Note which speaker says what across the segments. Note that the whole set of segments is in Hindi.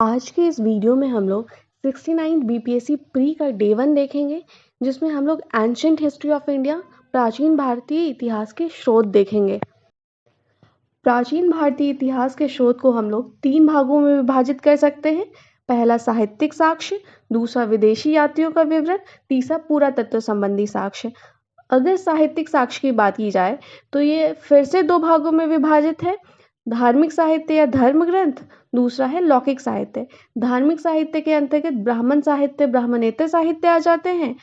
Speaker 1: आज के इस वीडियो में हम लोग 69 बीपीएससी प्री का डे 1 देखेंगे, जिसमें हम लोग एंशिएंट हिस्ट्री ऑफ इंडिया प्राचीन भारतीय इतिहास के स्रोत देखेंगे। प्राचीन भारतीय इतिहास के स्रोत को हम लोग 3 भागों में विभाजित कर सकते हैं। पहला साहित्यिक साक्ष्य, दूसरा विदेशी यात्रियों का विवरण, तीसरा पुरातत्व संबंधी साक्ष्य। अगर साहित्यिक साक्ष्य की बात की जाए तो ये फिर से 2 भागों में विभाजित है, धार्मिक साहित्य या धर्म ग्रंथ, दूसरा है लौकिक साहित्य। धार्मिक साहित्य के अंतर्गत ब्राह्मण साहित्य, ब्राह्मणेतर साहित्य आ जाते हैं,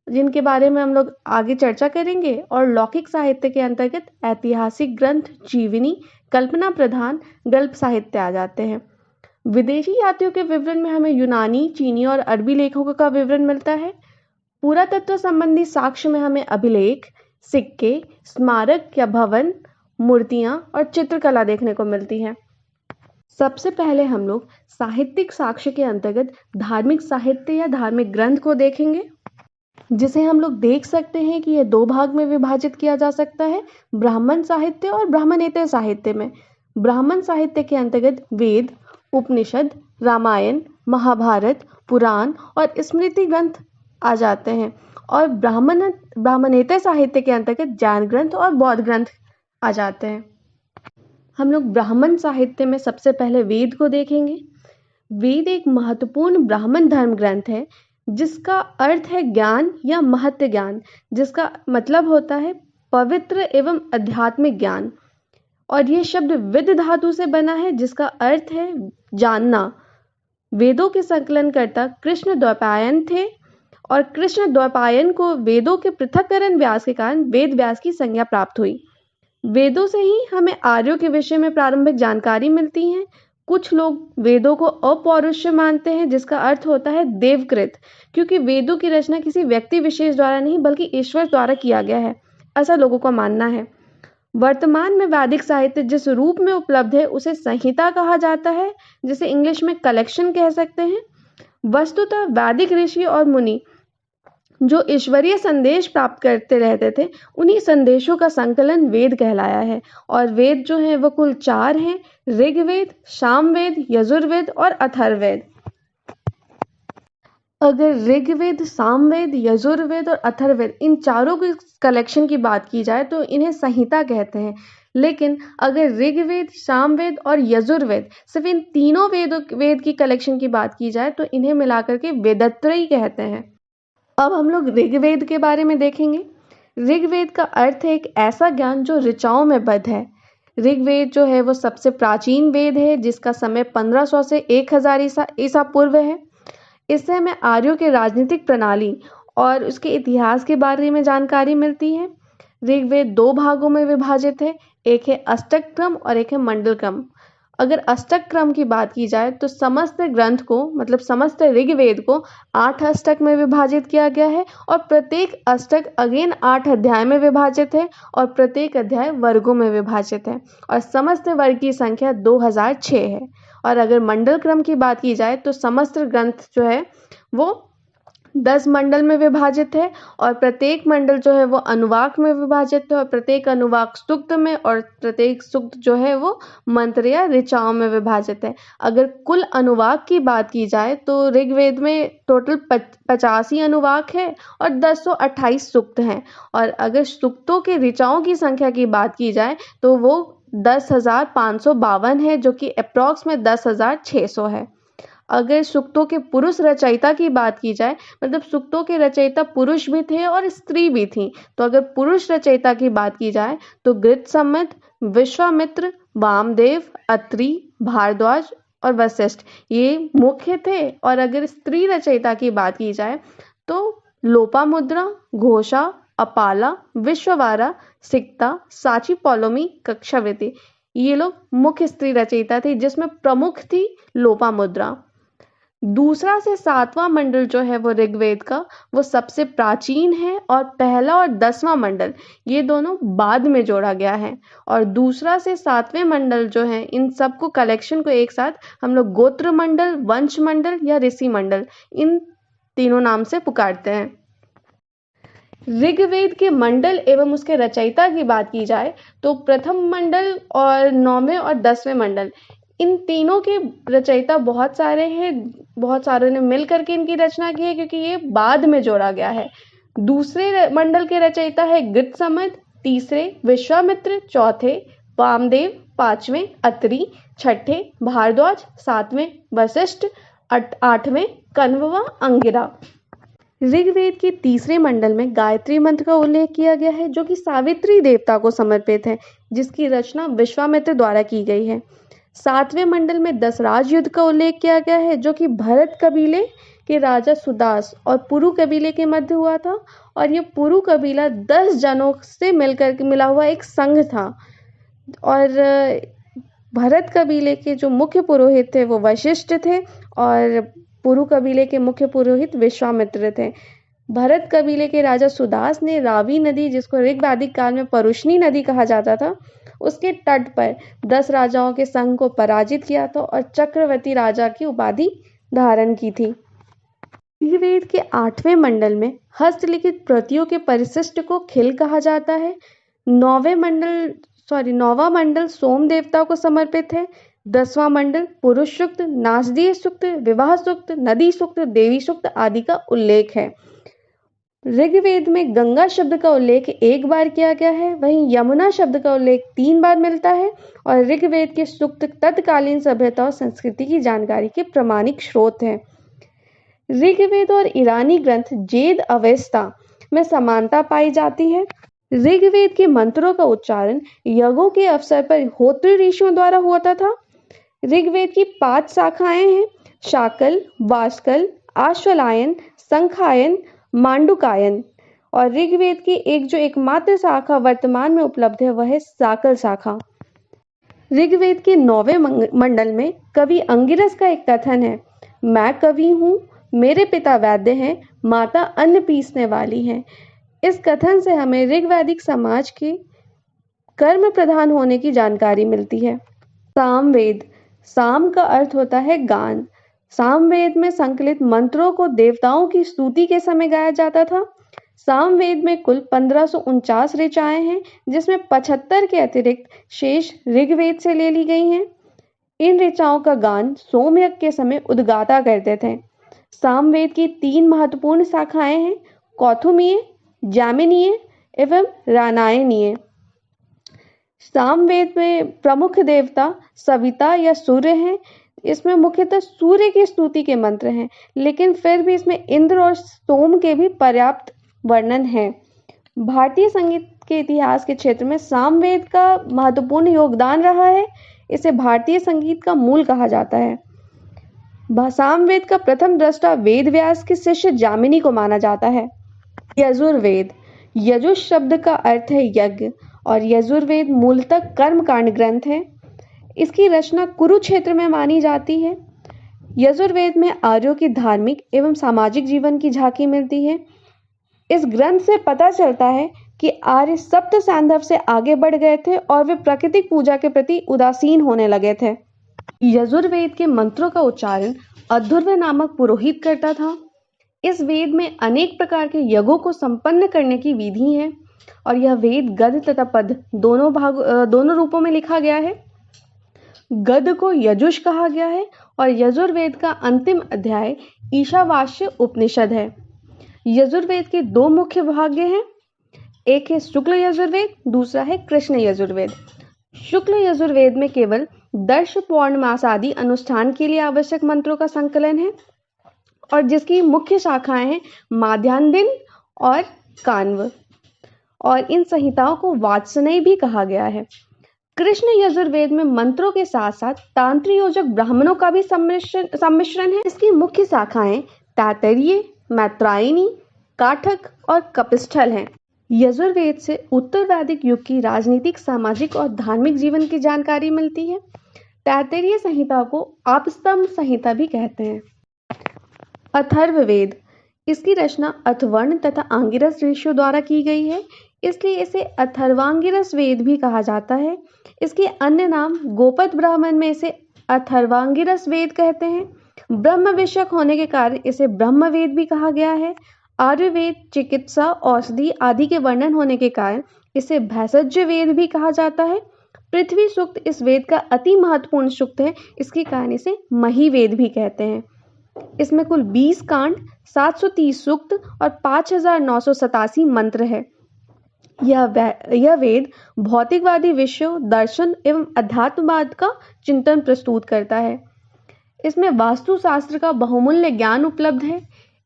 Speaker 1: जिनके बारे में हम लोग आगे चर्चा करेंगे। और लौकिक साहित्य के अंतर्गत ऐतिहासिक ग्रंथ, जीवनी, कल्पना प्रधान गल्प साहित्य आ जाते हैं। विदेशी यात्रियों के विवरण में हमें यूनानी, चीनी और अरबी लेखकों का विवरण मिलता है। पुरातत्व संबंधी साक्ष्य में हमें अभिलेख, सिक्के, स्मारक या भवन, मूर्तियां और चित्रकला देखने को मिलती है। सबसे पहले हम लोग साहित्यिक साक्ष्य के अंतर्गत धार्मिक साहित्य या धार्मिक ग्रंथ को देखेंगे, जिसे हम लोग देख सकते हैं कि यह 2 भाग में विभाजित किया जा सकता है, ब्राह्मण साहित्य और ब्राह्मणेतर साहित्य में। ब्राह्मण साहित्य के अंतर्गत वेद, उपनिषद, रामायण, महाभारत, पुराण और स्मृति ग्रंथ आ जाते हैं। और ब्राह्मणेतर साहित्य के अंतर्गत जैन ग्रंथ और बौद्ध ग्रंथ आ जाते हैं। हम लोग ब्राह्मण साहित्य में सबसे पहले वेद को देखेंगे। वेद एक महत्वपूर्ण ब्राह्मण धर्म ग्रंथ है, जिसका अर्थ है ज्ञान या महत्व ज्ञान, जिसका मतलब होता है पवित्र एवं आध्यात्मिक ज्ञान। और यह शब्द विद धातु से बना है, जिसका अर्थ है जानना। वेदों के संकलनकर्ता कृष्ण द्वैपायन थे, और कृष्ण द्वैपायन को वेदों के पृथक्करण व्यास के कारण वेद व्यास की संज्ञा प्राप्त हुई। वेदों से ही हमें आर्यों के विषय में प्रारंभिक जानकारी मिलती है। कुछ लोग वेदों को अपौरुषेय मानते हैं, जिसका अर्थ होता है देवकृत, क्योंकि वेदों की रचना किसी व्यक्ति विशेष द्वारा नहीं बल्कि ईश्वर द्वारा किया गया है, ऐसा लोगों का मानना है। वर्तमान में वैदिक साहित्य जिस रूप में उपलब्ध है उसे संहिता कहा जाता है, जिसे इंग्लिश में कलेक्शन कह सकते हैं। वस्तुतः वैदिक ऋषि और मुनि जो ईश्वरीय संदेश प्राप्त करते रहते थे, उन्हीं संदेशों का संकलन वेद कहलाया है। और वेद जो है वो कुल 4 हैं: ऋग्वेद, सामवेद, यजुर्वेद और अथर्ववेद। अगर ऋग्वेद, सामवेद, यजुर्वेद और अथर्ववेद इन चारों की कलेक्शन की बात की जाए तो इन्हें संहिता कहते हैं। लेकिन अगर ऋग्वेद, सामवेद और यजुर्वेद सिर्फ इन तीनों वेद की कलेक्शन की बात की जाए तो इन्हें मिलाकर के वेदत्रयी कहते हैं। अब हम लोग ऋग्वेद के बारे में देखेंगे। ऋग्वेद का अर्थ है एक ऐसा ज्ञान जो ऋचाओं में बद्ध है। ऋग्वेद जो है वो सबसे प्राचीन वेद है, जिसका समय 1500 से 1000 ईसा पूर्व है। इससे हमें आर्यों के राजनीतिक प्रणाली और उसके इतिहास के बारे में जानकारी मिलती है। ऋग्वेद 2 भागों में विभाजित है, एक है अष्टक क्रम और एक है मंडल क्रम। अगर अष्टक क्रम की बात की जाए तो समस्त ग्रंथ को, मतलब समस्त ऋग्वेद को 8 अष्टक में विभाजित किया गया है, और प्रत्येक अष्टक अगेन 8 अध्याय में विभाजित है, और प्रत्येक अध्याय वर्गों में विभाजित है, और समस्त वर्ग की संख्या 2006 है। और अगर मंडल क्रम की बात की जाए तो समस्त ग्रंथ जो है वो 10 मंडल में विभाजित है, और प्रत्येक मंडल जो है वो अनुवाक में विभाजित है, और प्रत्येक अनुवाक सूक्त में, और प्रत्येक सूक्त जो है वो मंत्र या ऋचाओं में विभाजित है। अगर कुल अनुवाक की बात की जाए तो ऋग्वेद में टोटल 85 अनुवाक है और 1028 सूक्त हैं। और अगर सूक्तों के ऋचाओं की संख्या की बात की जाए तो वो 10,552 है, जो कि अप्रॉक्स में 10,600 है। अगर सूक्तों के पुरुष रचयिता की बात की जाए, मतलब सूक्तों के रचयिता पुरुष भी थे और स्त्री भी थी, तो अगर पुरुष रचयिता की बात की जाए तो गृत्समत, विश्वामित्र, वामदेव, अत्रि, भारद्वाज और वशिष्ठ ये मुख्य थे। और अगर स्त्री रचयिता की बात की जाए तो लोपामुद्रा, घोषा, अपाला, विश्ववारा, सिक्ता, साची पौलोमी, कक्षावृत्ति ये लोग मुख्य स्त्री रचयिता थी, जिसमें प्रमुख थी लोपामुद्रा। दूसरा से 7वां मंडल जो है वो ऋग्वेद का वो सबसे प्राचीन है, और पहला और 10वां मंडल ये दोनों बाद में जोड़ा गया है। और दूसरा से 7वें मंडल जो है, इन सबको कलेक्शन को एक साथ हम लोग गोत्र मंडल, वंश मंडल या ऋषि मंडल इन तीनों नाम से पुकारते हैं। ऋग्वेद के मंडल एवं उसके रचयिता की बात की जाए तो प्रथम मंडल और 9वें और 10वें मंडल इन तीनों के रचयिता बहुत सारे हैं, बहुत सारों ने मिल करके इनकी रचना की है, क्योंकि ये बाद में जोड़ा गया है। दूसरे मंडल के रचयिता है गृत्समद, तीसरे विश्वामित्र, चौथे वामदेव, पांचवें अत्रि, छठे भारद्वाज, सातवें वशिष्ठ, आठवें कण्व व अंगिरा। ऋग्वेद के तीसरे मंडल में गायत्री मंत्र का उल्लेख किया गया है, जो कि सावित्री देवता को समर्पित है, जिसकी रचना विश्वामित्र द्वारा की गई है। सातवें मंडल में दशराज युद्ध का उल्लेख किया गया है, जो कि भरत कबीले के राजा सुदास और पुरु कबीले के मध्य हुआ था, और ये पुरु कबीला 10 जनों से मिलकर मिला हुआ एक संघ था। और भरत कबीले के जो मुख्य पुरोहित थे वो वशिष्ठ थे, और पुरु कबीले के मुख्य पुरोहित विश्वामित्र थे। भरत कबीले के राजा सुदास ने रावी नदी, जिसको ऋग्वैदिक काल में परुष्णी नदी कहा जाता था, उसके तट पर 10 राजाओं के संघ को पराजित किया था और चक्रवर्ती राजा की उपाधि धारण की थी। ऋग्वेद के 8वें मंडल में हस्तलिखित प्रतियों के परिशिष्ट को खिल कहा जाता है। नौवां मंडल सोम देवता को समर्पित है। 10वां मंडल पुरुष सूक्त, नासदीय सूक्त, विवाह सूक्त, नदी सूक्त, देवी सूक्त आदि का उल्लेख है। ऋग्वेद में गंगा शब्द का उल्लेख एक बार किया गया है, वहीं यमुना शब्द का उल्लेख 3 बार मिलता है, और ऋग्वेद के सूक्त तत्कालीन सभ्यता और संस्कृति की जानकारी के प्रामाणिक स्रोत हैं। ऋग्वेद और ईरानी ग्रंथ वेद अवेस्ता में समानता पाई जाती है। ऋग्वेद के मंत्रों का उच्चारण यज्ञों के अवसर पर होत्र ऋषियों द्वारा होता था। ऋग्वेद की 5 शाखाएं हैं: शाकल, वास्कल, आश्वलायन, संखायन, मांडुकायन। और ऋग्वेद की एकमात्र शाखा वर्तमान में उपलब्ध है, वह है साकल शाखा। ऋग्वेद के 9वें मंडल में कवि अंगिरस का एक कथन है: मैं कवि हूँ, मेरे पिता वैद्य हैं, माता अन्न पीसने वाली हैं। इस कथन से हमें ऋग्वैदिक समाज के कर्म प्रधान होने की जानकारी मिलती है। सामवेद, साम का अर्थ होता है गान। सामवेद में संकलित मंत्रों को देवताओं की स्तुति के समय गाया जाता था। सामवेद में कुल 1549 ऋचाएं हैं, जिसमें 75 के अतिरिक्त शेष ऋग्वेद से ले ली गई हैं। इन ऋचाओं का गान सोमयज्ञ के समय उद्गाता करते थे। सामवेद की 3 महत्वपूर्ण शाखाएं हैं: कौथुमीय, जामिनीय एवं रानायनीय। सामवेद में प्रमुख देवता सविता या सूर्य हैं। इसमें मुख्यतः सूर्य की स्तुति के मंत्र हैं, लेकिन फिर भी इसमें इंद्र और सोम के भी पर्याप्त वर्णन है। भारतीय संगीत के इतिहास के क्षेत्र में सामवेद का महत्वपूर्ण योगदान रहा है। इसे भारतीय संगीत का मूल कहा जाता है। सामवेद का प्रथम दृष्टा वेद व्यास के शिष्य जामिनी को माना जाता है। यजुर्वेद, यजुष शब्द का अर्थ है यज्ञ, और यजुर्वेद मूलतः कर्मकांड ग्रंथ है। इसकी रचना कुरुक्षेत्र में मानी जाती है। यजुर्वेद में आर्यों की धार्मिक एवं सामाजिक जीवन की झांकी मिलती है। इस ग्रंथ से पता चलता है कि आर्य सप्त सैंधव से आगे बढ़ गए थे और वे प्राकृतिक पूजा के प्रति उदासीन होने लगे थे। यजुर्वेद के मंत्रों का उच्चारण अध्वर्य नामक पुरोहित करता था। इस वेद में अनेक प्रकार के यज्ञों को संपन्न करने की विधि है, और यह वेद गद्य तथा पद दोनों रूपों में लिखा गया है। गद्य को यजुष कहा गया है, और यजुर्वेद का अंतिम अध्याय ईशावास्य उपनिषद है। यजुर्वेद के 2 मुख्य भाग हैं, एक है शुक्ल यजुर्वेद, दूसरा है कृष्ण यजुर्वेद। शुक्ल यजुर्वेद में केवल दर्श, पौर्णमास आदि अनुष्ठान के लिए आवश्यक मंत्रों का संकलन है, और जिसकी मुख्य शाखाएं हैं माध्यान्ह दिन और कान्व, और इन संहिताओं को वात्सनेय भी कहा गया है। कृष्ण यजुर्वेद में मंत्रों के साथ साथ तांत्र योजक ब्राह्मणों का भी सम्मिश्रण है। इसकी मुख्य शाखाएं तैत्तरीय, मैत्रायणी, काठक और कपिस्थल हैं। यजुर्वेद से उत्तर वैदिक युग की राजनीतिक, सामाजिक और धार्मिक जीवन की जानकारी मिलती है। तैत्तरीय संहिता को आपस्तम्भ संहिता भी कहते हैं। अथर्ववेद, इसकी रचना अथवर्ण तथा आंगिरस ऋषियों द्वारा की गई है, इसलिए इसे अथर्वांगिरस वेद भी कहा जाता है। इसके अन्य नाम गोपद ब्राह्मण में इसे अथर्वांगिरस वेद कहते हैं। ब्रह्म विषयक होने के कारण इसे ब्रह्मवेद भी कहा गया है। आयुर्वेद, चिकित्सा, औषधि आदि के वर्णन होने के कारण इसे भेषज वेद भी कहा जाता है। पृथ्वी सूक्त इस वेद का अति महत्वपूर्ण सूक्त है। इसके कारण इसे महिवेद भी कहते हैं। इसमें कुल 20 कांड, 730 सूक्त और 5987 मंत्र है। यह वेद भौतिकवादी विषयों, दर्शन एवं अध्यात्मवाद का चिंतन प्रस्तुत करता है। इसमें वास्तुशास्त्र का बहुमूल्य ज्ञान उपलब्ध है।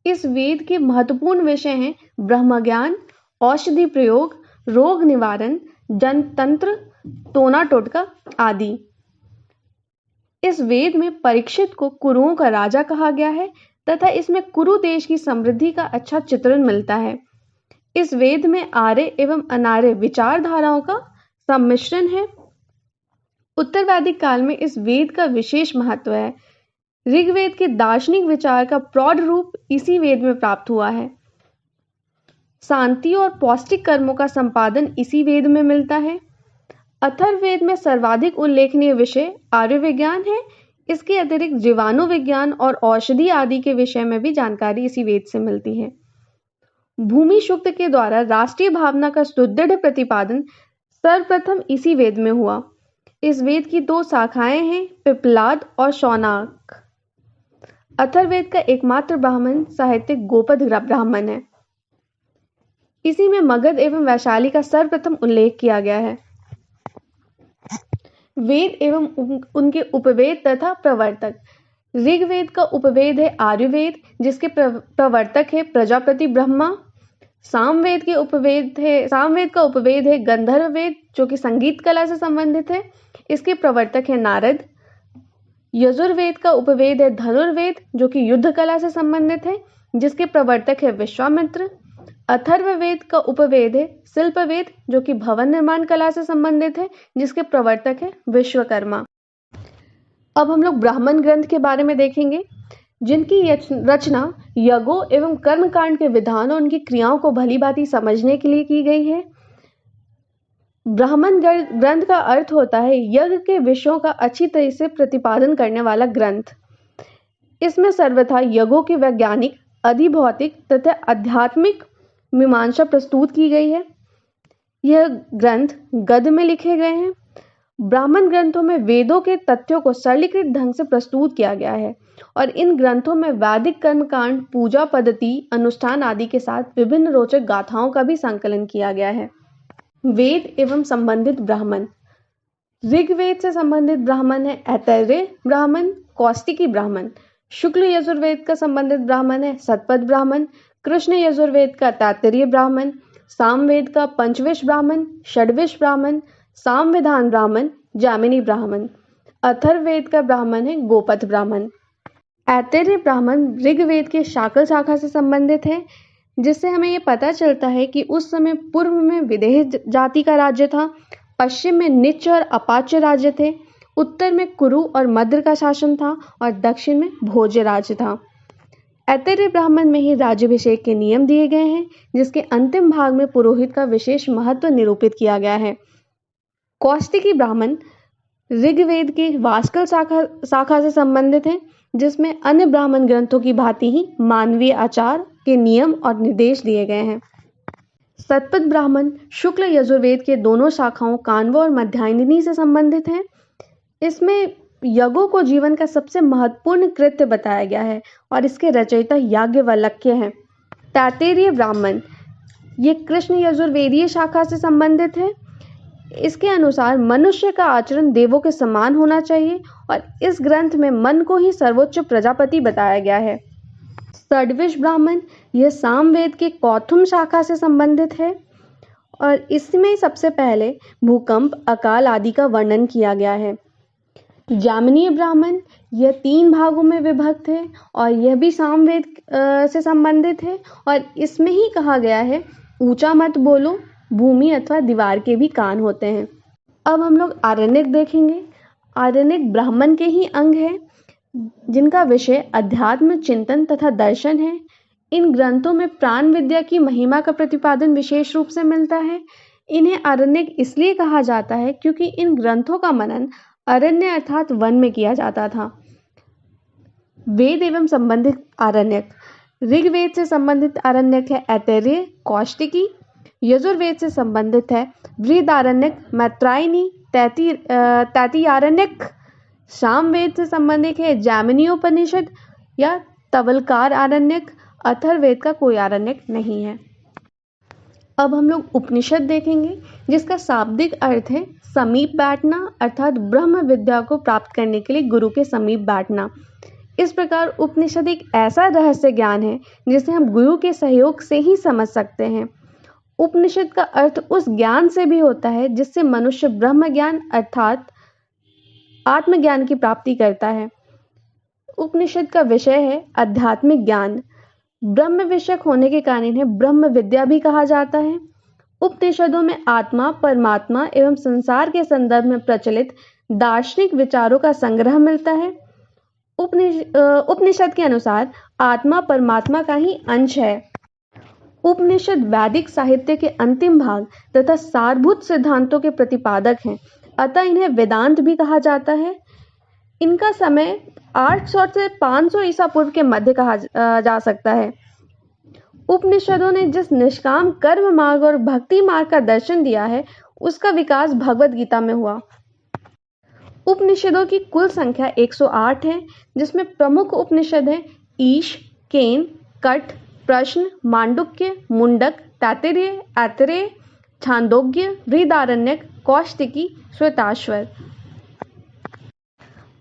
Speaker 1: इस वेद के महत्वपूर्ण विषय हैं ब्रह्मज्ञान, औषधि प्रयोग, रोग निवारण, जनतंत्र, टोना टोटका आदि। इस वेद में परीक्षित को कुरुओं का राजा कहा गया है तथा इसमें कुरु देश की समृद्धि का अच्छा चित्रण मिलता है। इस वेद में आर्य एवं अनार्य विचारधाराओं का सम्मिश्रण है। उत्तर वैदिक काल में इस वेद का विशेष महत्व है। ऋग्वेद के दार्शनिक विचार का प्रौढ़ रूप इसी वेद में प्राप्त हुआ है। शांति और पौष्टिक कर्मों का संपादन इसी वेद में मिलता है। अथर्ववेद में सर्वाधिक उल्लेखनीय विषय आयुर्विज्ञान है। इसके अतिरिक्त जीवाणु विज्ञान और औषधि आदि के विषय में भी जानकारी इसी वेद से मिलती है। भूमि सूक्त के द्वारा राष्ट्रीय भावना का सुदृढ़ प्रतिपादन सर्वप्रथम इसी वेद में हुआ। इस वेद की 2 शाखाएं हैं, पिप्पलाद और शौनक। अथर्ववेद का एकमात्र ब्राह्मण साहित्यिक गोपद ब्राह्मण है। इसी में मगध एवं वैशाली का सर्वप्रथम उल्लेख किया गया है। वेद एवं उनके उपवेद तथा प्रवर्तक। ऋग्वेद का उपवेद है आयुर्वेद, जिसके प्रवर्तक है प्रजापति ब्रह्मा। सामवेद का उपवेद है गंधर्व वेद, जो कि संगीत कला से संबंधित है। इसके प्रवर्तक है नारद। यजुर्वेद का उपवेद है धनुर्वेद, जो कि युद्ध कला से संबंधित है, जिसके प्रवर्तक है विश्वामित्र। अथर्ववेद का उपवेद है शिल्पवेद, जो कि भवन निर्माण कला से संबंधित है, जिसके प्रवर्तक है विश्वकर्मा। अब हम लोग ब्राह्मण ग्रंथ के बारे में देखेंगे, जिनकी रचना यज्ञों एवं कर्मकांड के विधान और उनकी क्रियाओं को भलीभांति समझने के लिए की गई है। ब्राह्मण ग्रंथ का अर्थ होता है यज्ञ के विषयों का अच्छी तरह से प्रतिपादन करने वाला ग्रंथ। इसमें सर्वथा यज्ञों की वैज्ञानिक, अधिभौतिक तथा आध्यात्मिक मीमांसा प्रस्तुत की गई है। यह ग्रंथ गद्य में लिखे गए हैं। ब्राह्मण ग्रंथों में वेदों के तथ्यों को सरलीकृत ढंग से प्रस्तुत किया गया है और इन ग्रंथों में वैदिक कर्मकांड, पूजा पद्धति, अनुष्ठान आदि के साथ विभिन्न रोचक गाथाओं का भी संकलन किया गया है। वेद एवं संबंधित ब्राह्मण। ऋग्वेद से संबंधित ब्राह्मण है ऐतरेय ब्राह्मण, कौशिकी ब्राह्मण। शुक्ल यजुर्वेद का संबंधित ब्राह्मण है शतपथ ब्राह्मण। कृष्ण यजुर्वेद का तैत्तिरीय ब्राह्मण। सामवेद का पंचविश ब्राह्मण, षड्विश ब्राह्मण, सामविधान ब्राह्मण, जामिनी ब्राह्मण। अथर्ववेद का ब्राह्मण है गोपथ ब्राह्मण। ऐतरेय ब्राह्मण ऋग्वेद के शाकल शाखा से संबंधित है, जिससे हमें ये पता चलता है कि उस समय पूर्व में विदेह जाति का राज्य था, पश्चिम में निच्च और अपाच्य राज्य थे, उत्तर में कुरु और मद्र का शासन था और दक्षिण में भोज्य राज्य था। ऐतरेय ब्राह्मण में ही राज्याभिषेक के नियम दिए गए हैं, जिसके अंतिम भाग में पुरोहित का विशेष महत्व निरूपित किया गया है। कौशिकी ब्राह्मण ऋग्वेद के वास्कल शाखा से संबंधित है, जिसमें अन्य ब्राह्मण ग्रंथों की भांति ही मानवीय आचार के नियम और निर्देश दिए गए हैं। शतपथ ब्राह्मण शुक्ल यजुर्वेद के दोनों शाखाओं काण्व और मध्याह्निनी से संबंधित है। इसमें यज्ञों को जीवन का सबसे महत्वपूर्ण कृत्य बताया गया है और इसके रचयिता याज्ञवल्क्य हैं। तैत्तिरीय ब्राह्मण ये कृष्ण यजुर्वेदीय शाखा से संबंधित है। इसके अनुसार मनुष्य का आचरण देवों के समान होना चाहिए और इस ग्रंथ में मन को ही सर्वोच्च प्रजापति बताया गया है। षड्विश ब्राह्मण यह सामवेद के कौथुम शाखा से संबंधित है और इसमें सबसे पहले भूकंप, अकाल आदि का वर्णन किया गया है। जामिनीय ब्राह्मण यह 3 भागों में विभक्त है और यह भी सामवेद से संबंधित है और इसमें ही कहा गया है ऊंचा मत बोलो, भूमि अथवा दीवार के भी कान होते हैं। अब हम लोग आरण्यक देखेंगे। आरण्यक ब्राह्मण के ही अंग है, जिनका विषय अध्यात्म, चिंतन तथा दर्शन है। इन ग्रंथों में प्राण विद्या की महिमा का प्रतिपादन विशेष रूप से मिलता है। इन्हें आरण्यक इसलिए कहा जाता है क्योंकि इन ग्रंथों का मनन अरण्य अर्थात वन में किया जाता था। वेद एवं संबंधित आरण्यक। ऋग्वेद से संबंधित आरण्यक है ऐतरेय, कौशिकी। यजुर्वेद से संबंधित है बृहदारण्यक, मैत्रायणी, तैत्तियारण्यक। सामवेद से संबंधित है जैमिनीयोपनिषद या तवलकार आरण्यक। अथर्ववेद का कोई आरण्यक नहीं है। अब हम लोग उपनिषद देखेंगे, जिसका शाब्दिक अर्थ है समीप बैठना, अर्थात ब्रह्म विद्या को प्राप्त करने के लिए गुरु के समीप बैठना। इस प्रकार उपनिषद एक ऐसा रहस्य ज्ञान है जिसे हम गुरु के सहयोग से ही समझ सकते हैं। उपनिषद का अर्थ उस ज्ञान से भी होता है जिससे मनुष्य ब्रह्म ज्ञान अर्थात आत्मज्ञान की प्राप्ति करता है। उपनिषद का विषय है आध्यात्मिक ज्ञान। ब्रह्म विषयक होने के कारण इन्हें ब्रह्म विद्या भी कहा जाता है। उपनिषदों में आत्मा, परमात्मा एवं संसार के संदर्भ में प्रचलित दार्शनिक विचारों का संग्रह मिलता है। उपनिषद के अनुसार आत्मा परमात्मा का ही अंश है। उपनिषद वैदिक साहित्य के अंतिम भाग तथा सारभूत सिद्धांतों के प्रतिपादक हैं, अतः इन्हें वेदांत भी कहा जाता है। इनका समय 800 से 500 ईसा पूर्व के मध्य कहा जा सकता है। उपनिषदों ने जिस निष्काम कर्म मार्ग और भक्ति मार्ग का दर्शन दिया है, उसका विकास भगवत गीता में हुआ। उपनिषदों की कुल संख्या 108 है, जिसमें प्रमुख उपनिषद हैं ईश, केन, कट, प्रश्न, मांडुक्य, मुंडक, तैत्तिरीय, ऐतरेय, छांदोग्य, बृहदारण्यक, कौशिकी, श्वेताश्वर।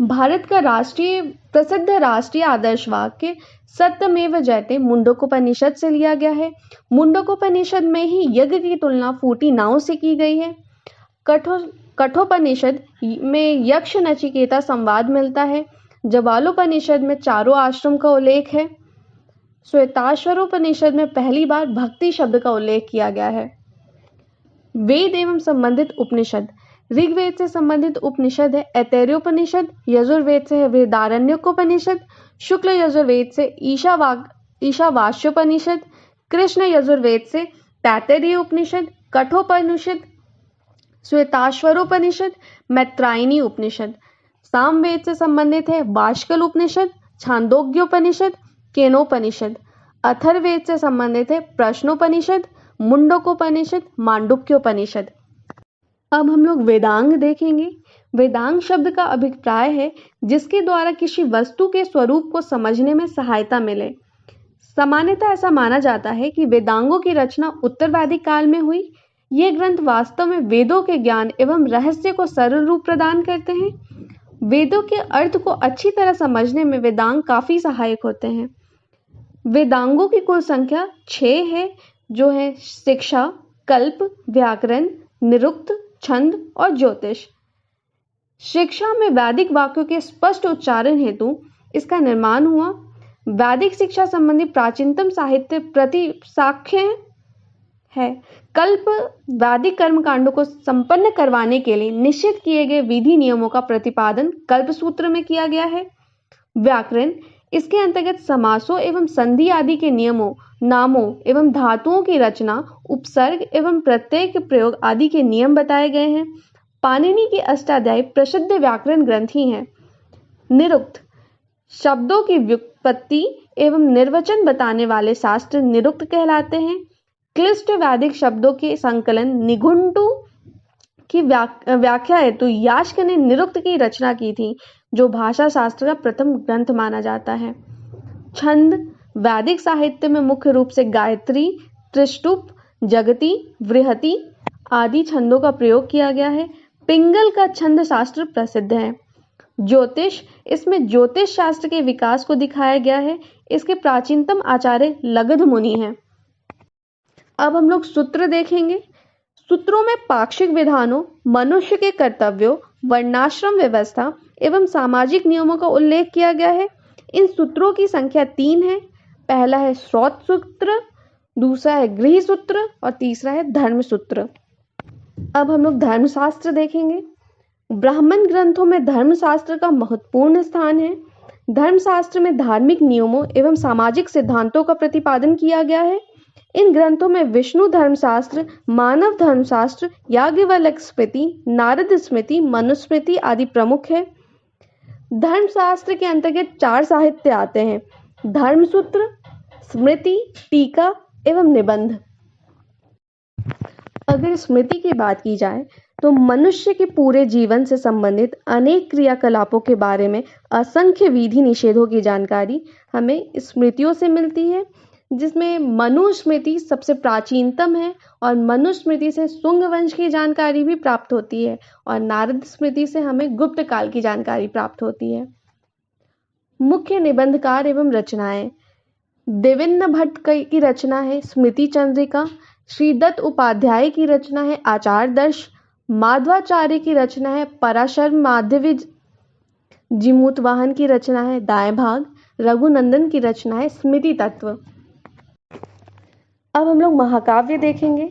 Speaker 1: भारत का प्रसिद्ध राष्ट्रीय आदर्श वाक्य सत्यमेव जयते मुंडकोपनिषद से लिया गया है। मुंडकोपनिषद में ही यज्ञ की तुलना फूटी नाव से की गई है। कठोपनिषद में यक्ष नचिकेता संवाद मिलता है। जवालोपनिषद में चारों आश्रम का उल्लेख है। श्वेताश्वरोपनिषद में पहली बार भक्ति शब्द का उल्लेख किया गया है। वेद एवं संबंधित उपनिषद। ऋग्वेद से संबंधित उपनिषद है ऐतरेयोपनिषद, यजुर्वेद से है बृहदारण्यकोपनिषद, शुक्ल यजुर्वेद से ईशावास्योपनिषद, कृष्ण यजुर्वेद से तैत्तिरीय उपनिषद, कठोपनिषद, श्वेताश्वरोपनिषद, मैत्रायणी उपनिषद। सामवेद से संबंधित है बाष्कल उपनिषद, छांदोग्योपनिषद, केनोपनिषद। अथर्ववेद से संबंधित है प्रश्नोपनिषद, मुंडकोपनिषद, मांडुक्योपनिषद। अब हम लोग वेदांग देखेंगे। वेदांग शब्द का अभिप्राय है जिसके द्वारा किसी वस्तु के स्वरूप को समझने में सहायता मिले। सामान्यतः ऐसा माना जाता है कि वेदांगों की रचना उत्तर वैदिक काल में हुई। ये ग्रंथ वास्तव में वेदों के ज्ञान एवं रहस्य को सरल रूप प्रदान करते हैं। वेदों के अर्थ को अच्छी तरह समझने में वेदांग काफी सहायक होते हैं। वेदांगों की कुल संख्या 6 है, जो है शिक्षा, कल्प, व्याकरण, निरुक्त, छंद और ज्योतिष। शिक्षा में वैदिक वाक्यों के स्पष्ट उच्चारण हेतु इसका निर्माण हुआ। वैदिक शिक्षा संबंधी प्राचीनतम साहित्य प्रतिसाक्ष्य है। कल्प वैदिक कर्मकांडों को संपन्न करवाने के लिए निश्चित किए गए विधि नियमों का प्रतिपादन कल्प सूत्र में किया गया है। व्याकरण इसके अंतर्गत समासों एवं संधि आदि के नियमों, नामों एवं धातुओं की रचना, उपसर्ग एवं प्रत्यय के प्रयोग आदि के नियम बताए गए हैं। पाणिनि के अष्टाध्यायी प्रसिद्ध व्याकरण ग्रंथ ही हैं। निरुक्त शब्दों की व्युत्पत्ति एवं निर्वचन बताने वाले शास्त्र निरुक्त कहलाते हैं। क्लिष्ट वैदिक शब्दों के संकलन निघुंटु की व्याख्या हेतु यास्क ने निरुक्त की रचना की थी, जो भाषा शास्त्र का प्रथम ग्रंथ माना जाता है। छंद वैदिक साहित्य में मुख्य रूप से गायत्री, त्रिष्टुप, जगती, बृहति आदि छंदों का प्रयोग किया गया है। पिंगल का छंद शास्त्र प्रसिद्ध है। ज्योतिष इसमें ज्योतिष शास्त्र के विकास को दिखाया गया है। इसके प्राचीनतम आचार्य लगध मुनि हैं। अब हम लोग सूत्र देखेंगे। सूत्रों में पाक्षिक विधानों, मनुष्य के कर्तव्यों, वर्णाश्रम व्यवस्था एवं सामाजिक नियमों का उल्लेख किया गया है। इन सूत्रों की संख्या 3 है। पहला है श्रौत सूत्र, दूसरा है गृह सूत्र और तीसरा है धर्म सूत्र। अब हम लोग धर्मशास्त्र देखेंगे। ब्राह्मण ग्रंथों में धर्मशास्त्र का महत्वपूर्ण स्थान है। धर्मशास्त्र में धार्मिक नियमों एवं सामाजिक सिद्धांतों का प्रतिपादन किया गया है। इन ग्रंथों में विष्णु धर्मशास्त्र, मानव धर्मशास्त्र, याज्ञवल्क्य स्मृति, नारद स्मृति, मनुस्मृति आदि प्रमुख है। धर्मशास्त्र के अंतर्गत 4 साहित्य आते हैं: धर्मसूत्र, स्मृति, टीका एवं निबंध। अगर स्मृति की बात की जाए तो मनुष्य के पूरे जीवन से संबंधित अनेक क्रियाकलापों के बारे में असंख्य विधि निषेधों की जानकारी हमें स्मृतियों से मिलती है, जिसमें मनुस्मृति सबसे प्राचीनतम है और मनुस्मृति से शुंग वंश की जानकारी भी प्राप्त होती है और नारद स्मृति से हमें गुप्त काल की जानकारी प्राप्त होती है। मुख्य निबंधकार एवं रचनाएं: देवेन्द्र भट्ट की रचना है स्मृति चंद्रिका, श्रीदत्त उपाध्याय की रचना है आचारदर्श, माधवाचार्य की रचना है पराशर माधवी, जिमूतवाहन की रचना है दाएं भाग, रघुनंदन की रचना है स्मृति तत्व। अब हम लोग महाकाव्य देखेंगे,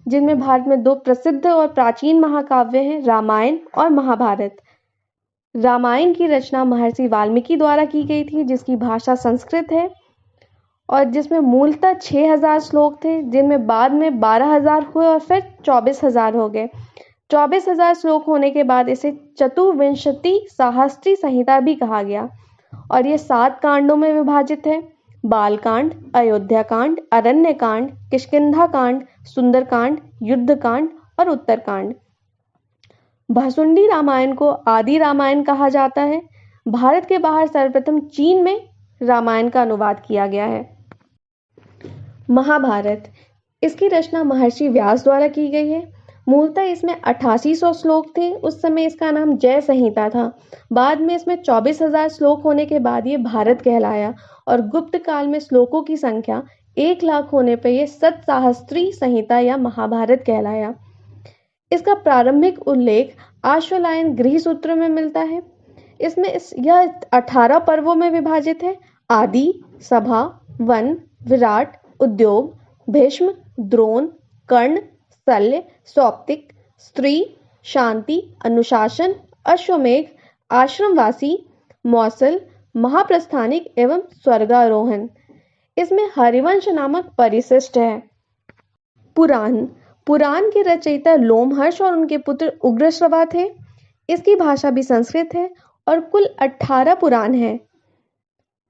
Speaker 1: जिनमें भारत में 2 प्रसिद्ध और प्राचीन महाकाव्य हैं, रामायण और महाभारत। रामायण की रचना महर्षि वाल्मीकि द्वारा की गई थी, जिसकी भाषा संस्कृत है और जिसमें मूलतः 6000 श्लोक थे, जिनमें बाद में 12000 हुए और फिर 24000 हो गए। 24000 श्लोक होने के बाद इसे चतुर्विंशति सहस्त्री संहिता भी कहा गया और ये 7 कांडों में विभाजित है: बालकांड, अयोध्या कांड, अरण्य कांड, किष्किंधा कांड, सुंदरकांड, युद्ध कांड और उत्तरकांड। भसुंडी रामायण को आदि रामायण कहा जाता है। भारत के बाहर सर्वप्रथम चीन में रामायण का अनुवाद किया गया है। महाभारत, इसकी रचना महर्षि व्यास द्वारा की गई है। मूलतः इसमें 8800 श्लोक थे। उस समय इसका नाम जय संहिता था। बाद में इसमें 24000 श्लोक होने के बाद ये भारत कहलाया और गुप्त काल में श्लोकों की संख्या 1 लाख होने पर यह सतसाहस्त्री संहिता या महाभारत कहलाया। इसका प्रारंभिक उल्लेख आश्वलायन गृह सूत्र में मिलता है। इसमें यह 18 पर्वों में विभाजित है: आदि, सभा, वन, विराट, उद्योग, भीष्म, द्रोण, कर्ण, शल्य, सौप्तिक, स्त्री, शांति, अनुशासन, अश्वमेध, आश्रमवासी, मौसल, महाप्रस्थानिक एवं स्वर्गारोहण। इसमें हरिवंश नामक परिशिष्ट है। पुराण के रचयिता लोमहर्ष और उनके पुत्र उग्रश्रवा थे। इसकी भाषा भी संस्कृत है और कुल 18 पुराण हैं,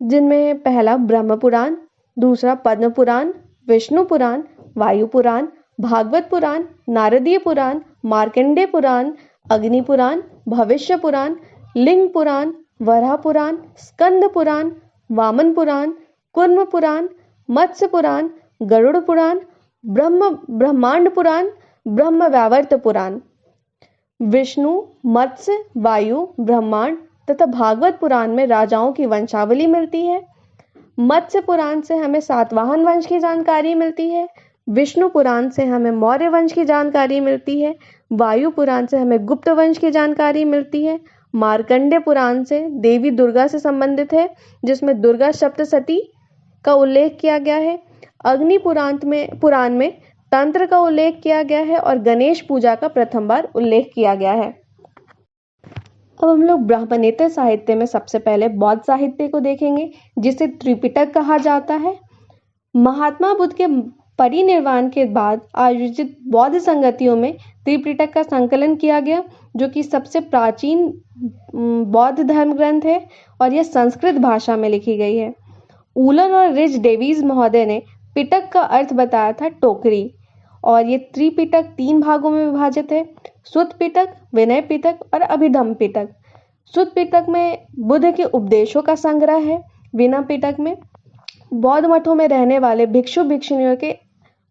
Speaker 1: जिनमें पहला ब्रह्म पुराण, दूसरा पद्म पुराण, विष्णु पुराण, वायु पुराण, भागवत पुराण, नारदीय पुराण, मार्कंडेय पुराण, अग्नि पुराण, भविष्य पुराण, लिंग पुराण, वराह पुराण, स्कंद पुराण, वामन पुराण, कुर्म पुराण, मत्स्य पुराण, गरुड़ पुराण, ब्रह्मांड पुराण, ब्रह्म व्यावर्त पुराण। विष्णु, मत्स्य, वायु, ब्रह्मांड तथा भागवत पुराण में राजाओं की वंशावली मिलती है। मत्स्य पुराण से हमें सातवाहन वंश की जानकारी मिलती है। विष्णु पुराण से हमें मौर्य वंश की जानकारी मिलती है। वायु पुराण से हमें गुप्त वंश की जानकारी मिलती है। मार्कंडेय पुराण से देवी दुर्गा से संबंधित है, जिसमें दुर्गा सप्तशती का उल्लेख किया गया है। अग्नि पुराण में तंत्र का उल्लेख किया गया है और गणेश पूजा का प्रथम बार उल्लेख किया गया है। अब हम लोग ब्राह्मणेतर साहित्य में सबसे पहले बौद्ध साहित्य को देखेंगे, जिसे त्रिपिटक कहा जाता है। महात्मा बुद्ध के परिनिर्वाण के बाद आयोजित बौद्ध संगतियों में त्रिपिटक का संकलन किया गया, जो कि सबसे प्राचीन बौद्ध धर्म ग्रंथ है और यह संस्कृत भाषा में लिखी गई है। ऊलन और रिच डेविस महोदय ने पिटक का अर्थ बताया था टोकरी, और ये त्रिपिटक 3 भागों में विभाजित है: सुत्त पिटक, विनय पिटक और अभिधम्म पिटक। सुत्त पिटक में बुद्ध के उपदेशों का संग्रह है। विनय पिटक में बौद्ध मठों में रहने वाले भिक्षु भिक्षुणियों के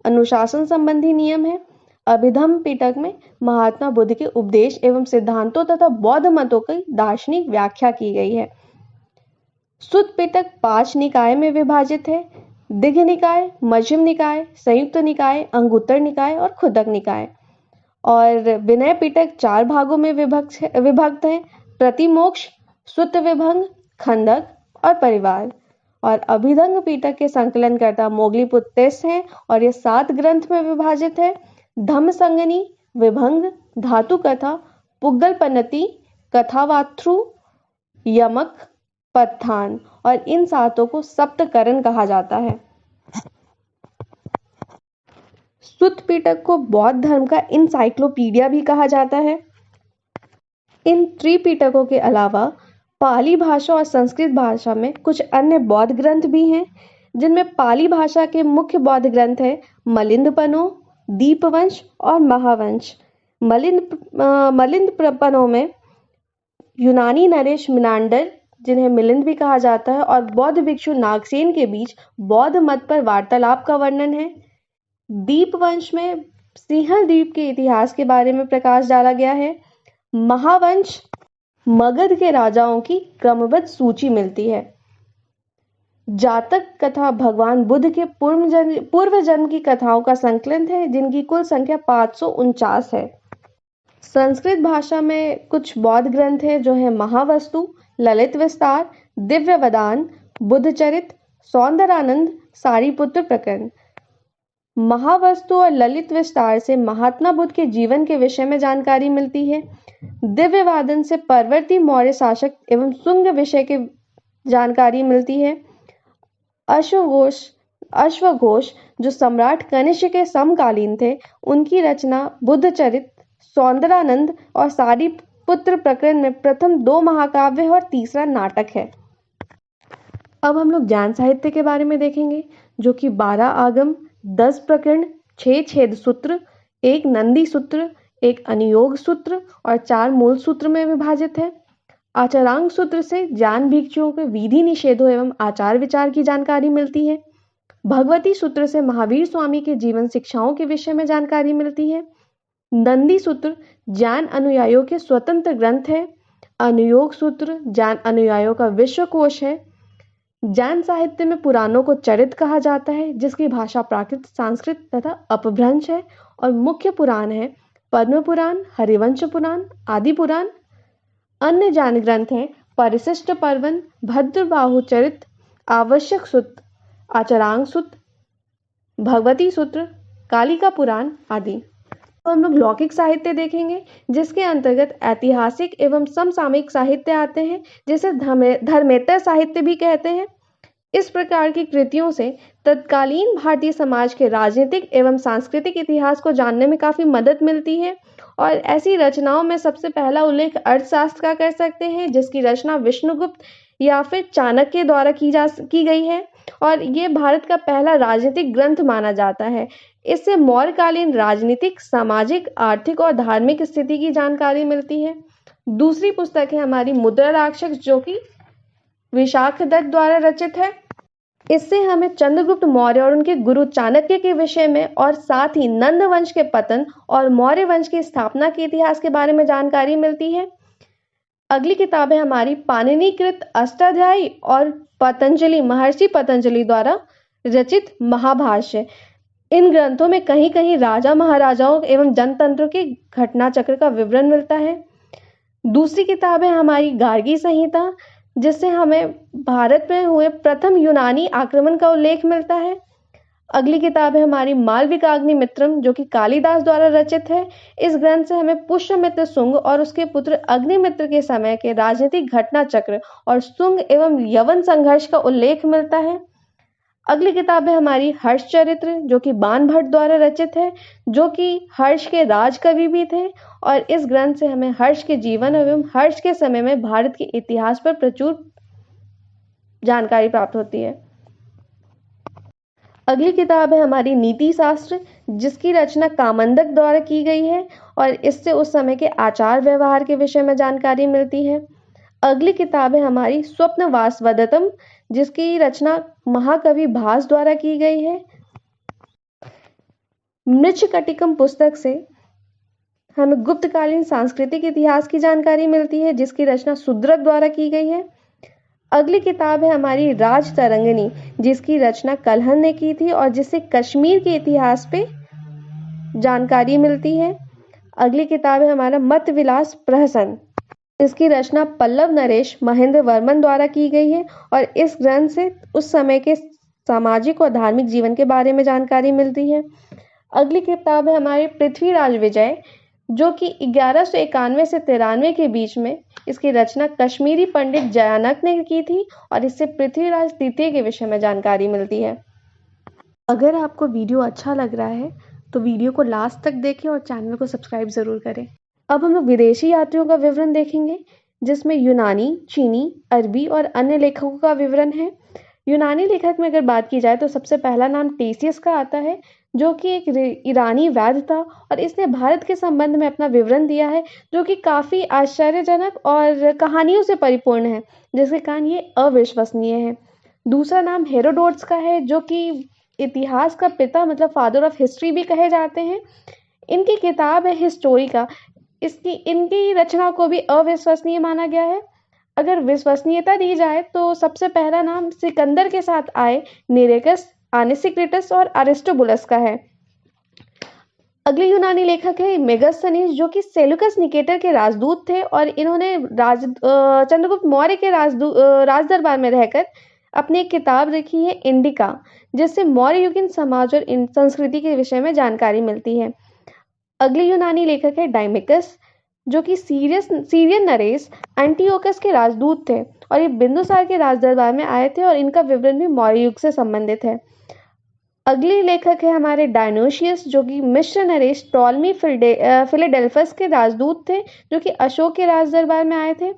Speaker 1: अनुशासन संबंधी नियम है। अभिधम्म पिटक में महात्मा बुद्ध के उपदेश एवं सिद्धांतों तथा बौद्ध मतों की दार्शनिक व्याख्या की गई है। सुत्त पिटक 5 निकाय में विभाजित है: दिघ निकाय, मध्यम निकाय, संयुक्त निकाय, अंगुत्तर निकाय और खुदक निकाय। और विनय पिटक 4 भागों में विभक्त है: प्रतिमोक्ष, सुत्त विभंग, खंडक और परिवार। और अभिधम्म पिटक के संकलनकर्ता मोगलीपुत्तेस हैं और ये 7 ग्रंथ में विभाजित है: धम्म संगनी, विभंग, धातु कथा, पुग्गलपनति, कथावाथ्रु, यमक, पत्थान। और इन 7 को सप्तकरण कहा जाता है। सुत्त पिटक को बौद्ध धर्म का इंसाइक्लोपीडिया भी कहा जाता है। इन त्रिपिटकों के अलावा पाली भाषा और संस्कृत भाषा में कुछ अन्य बौद्ध ग्रंथ भी हैं, जिनमें पाली भाषा के मुख्य बौद्ध ग्रंथ हैं: मलिंदपनो, दीपवंश और महावंश। मिलिंद प्रपनों में यूनानी नरेश मिनांडर, जिन्हें मिलिंद भी कहा जाता है, और बौद्ध भिक्षु नागसेन के बीच बौद्ध मत पर वार्तालाप का वर्णन है। दीपवंश में सिंहल द्वीप के इतिहास के बारे में प्रकाश डाला गया है। महावंश मगध के राजाओं की क्रमबद्ध सूची मिलती है। जातक कथा भगवान बुद्ध के पूर्व जन्म की कथाओं का संकलन है, जिनकी कुल संख्या 549 है। संस्कृत भाषा में कुछ बौद्ध ग्रंथ हैं, जो है महावस्तु, ललित विस्तार, दिव्य वदान, बुद्धचरित, सौंदरानंद, सारिपुत्र प्रकरण। महावस्तु और ललित विस्तार से महात्मा बुद्ध के जीवन के विषय में जानकारी मिलती है। दिव्य वादन से परवर्ती मौर्य शासक एवं शुंग विषय की जानकारी मिलती है। अश्वघोष जो सम्राट कनिष्क के समकालीन थे, उनकी रचना बुद्धचरित, सौंदरानंद और सारिपुत्र प्रकरण में प्रथम 2 महाकाव्य और तीसरा नाटक है। अब हम लोग ज्ञान साहित्य के बारे में देखेंगे, जो कि 12 आगम, 10 प्रकरण, 6 छेद सूत्र, 1 नंदी सूत्र, 1 अनुयोग सूत्र और 4 मूल सूत्र में विभाजित है। आचारांग सूत्र से ज्ञान भिक्षुओं के विधि निषेधों एवं आचार विचार की जानकारी मिलती है। भगवती सूत्र से महावीर स्वामी के जीवन शिक्षाओं के विषय में जानकारी मिलती है। नंदी सूत्र ज्ञान अनुयायियों के स्वतंत्र ग्रंथ है। अनुयोग सूत्र ज्ञान अनुयायियों का विश्वकोश है। ज्ञान साहित्य में पुराणों को चरित कहा जाता है, जिसकी भाषा प्राकृत, संस्कृत तथा अपभ्रंश है, और मुख्य पुराण है पद्म पुराण, हरिवंश पुराण, आदि पुराण। अन्य ज्ञान ग्रंथ हैं परिशिष्ट पर्वन, भद्रबाहु चरित, आवश्यक सूत्र, आचरांग सूत्र, भगवती सूत्र, कालिका पुराण आदि। तो हम लोग लौकिक साहित्य देखेंगे, जिसके अंतर्गत ऐतिहासिक एवं समसामयिक साहित्य आते हैं, जिसे धर्मेतर साहित्य भी कहते हैं। इस प्रकार की कृतियों से तत्कालीन भारतीय समाज के राजनीतिक एवं सांस्कृतिक इतिहास को जानने में काफ़ी मदद मिलती है। और ऐसी रचनाओं में सबसे पहला उल्लेख अर्थशास्त्र का कर सकते हैं, जिसकी रचना विष्णुगुप्त या फिर चाणक्य द्वारा की गई है, और ये भारत का पहला राजनीतिक ग्रंथ माना जाता है। इससे मौर्यकालीन राजनीतिक, सामाजिक, आर्थिक और धार्मिक स्थिति की जानकारी मिलती है। दूसरी पुस्तक है हमारी मुद्रा राक्षस, जो कि विशाख दत्त द्वारा रचित है। इससे हमें चंद्रगुप्त मौर्य और उनके गुरु चाणक्य के विषय में, और साथ ही नंद वंश के पतन और मौर्य वंश की स्थापना के इतिहास के बारे में जानकारी मिलती है। अगली किताब है हमारी पाणिनिकृत अष्टाध्यायी और महर्षि पतंजलि द्वारा रचित महाभाष्य। इन ग्रंथों में कहीं कहीं राजा महाराजाओं एवं जनतंत्र के घटना चक्र का विवरण मिलता है। दूसरी किताब है हमारी गार्गी संहिता, जिससे हमें भारत में हुए प्रथम यूनानी आक्रमण का उल्लेख मिलता है। अगली किताब है हमारी मालविकाग्निमित्रम, जो कि कालिदास द्वारा रचित है। इस ग्रंथ से हमें पुष्यमित्र शुंग और उसके पुत्र अग्निमित्र के समय के राजनीतिक घटना चक्र और शुंग एवं यवन संघर्ष का उल्लेख मिलता है। अगली किताब है हमारी हर्षचरित्र, जो कि बाणभट्ट द्वारा रचित है, जो कि हर्ष के राजकवि भी थे। और इस ग्रंथ से हमें हर्ष के जीवन एवं हर्ष के समय में भारत के इतिहास पर प्रचुर जानकारी प्राप्त होती है। अगली किताब है हमारी नीति शास्त्र, जिसकी रचना कामंदक द्वारा की गई है, और इससे उस समय के आचार व्यवहार के विषय में जानकारी मिलती है। अगली किताब है हमारी स्वप्न वासवदत्तम, जिसकी रचना महाकवि भास द्वारा की गई है। मृच्छकटिकम पुस्तक से हमें गुप्तकालीन सांस्कृतिक इतिहास की जानकारी मिलती है, जिसकी रचना शूद्रक द्वारा की गई है। अगली किताब है हमारी राज तरंगिणी, जिसकी रचना कल्हण ने की थी और जिससे कश्मीर के इतिहास पे जानकारी मिलती है। अगली किताब है हमारा मत विलास प्रहसन, इसकी रचना पल्लव नरेश महेंद्र वर्मन द्वारा की गई है, और इस ग्रंथ से उस समय के सामाजिक और धार्मिक जीवन के बारे में जानकारी मिलती है। अगली किताब है हमारी पृथ्वीराज विजय, जो कि 1191 से 93 के बीच में इसकी रचना कश्मीरी पंडित जयानक ने की थी, और इससे पृथ्वीराज तृतीय के विषय में जानकारी मिलती है। अगर आपको वीडियो अच्छा लग रहा है तो वीडियो को लास्ट तक देखें और चैनल को सब्सक्राइब ज़रूर करें। अब हम लोग विदेशी यात्रियों का विवरण देखेंगे, जिसमें यूनानी, चीनी, अरबी और अन्य लेखकों का विवरण है। यूनानी लेखक में अगर बात की जाए तो सबसे पहला नाम टेसियस का आता है, जो कि एक ईरानी वैद्य था और इसने भारत के संबंध में अपना विवरण दिया है जो कि काफ़ी आश्चर्यजनक और कहानियों से परिपूर्ण है, जिसके कारण ये अविश्वसनीय है। दूसरा नाम हेरोडोट्स का है जो कि इतिहास का पिता मतलब फादर ऑफ हिस्ट्री भी कहे जाते हैं। इनकी किताब है हिस्टोरिका। इनकी रचना को भी अविश्वसनीय माना गया है। अगर विश्वसनीयता दी जाए तो सबसे पहला नाम सिकंदर के साथ आए निरेकस, आनेसिक्रिटस और अरिस्टोबुलस का है। अगले यूनानी लेखक है मेगास्थनीज जो कि सेल्यूकस निकेटर के राजदूत थे और इन्होंने चंद्रगुप्त मौर्य के राज दरबार में रहकर अपनी एक किताब लिखी है इंडिका, जिससे मौर्य युगीन समाज और संस्कृति के विषय में जानकारी मिलती है। अगले यूनानी लेखक है डाइमिकस जो कि सीरियन नरेश एंटियोकस के राजदूत थे और ये बिंदुसार के राज दरबार में आए थे और इनका विवरण भी मौर्य युग से संबंधित है। अगले लेखक है हमारे डायनोशियस जो कि मिस्र नरेश टॉलमी फिलाडेल्फस के राजदूत थे जो कि अशोक के राज दरबार में आए थे।